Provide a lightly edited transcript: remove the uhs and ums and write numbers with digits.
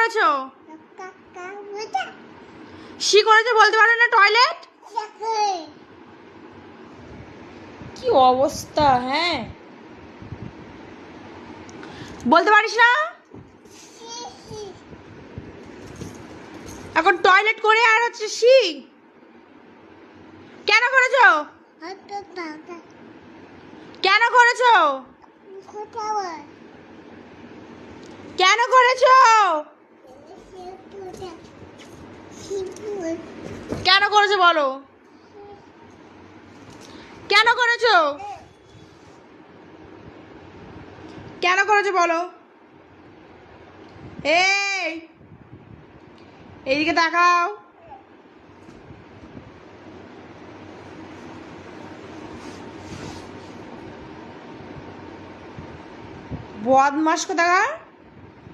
করেছো? শি করেছো বলতে পারো না? টয়লেট কি অবস্থা! হ্যাঁ, বলতে পারিস না? এখন টয়লেট করে আর হচ্ছে শি কেন করেছো? কেন করেছো? কেন করেছো? কেন করেছো বলো? কেন করেছো? কেন করেছো বলো? এই, এইদিকে তাকাও। বদমাস কোথাকার।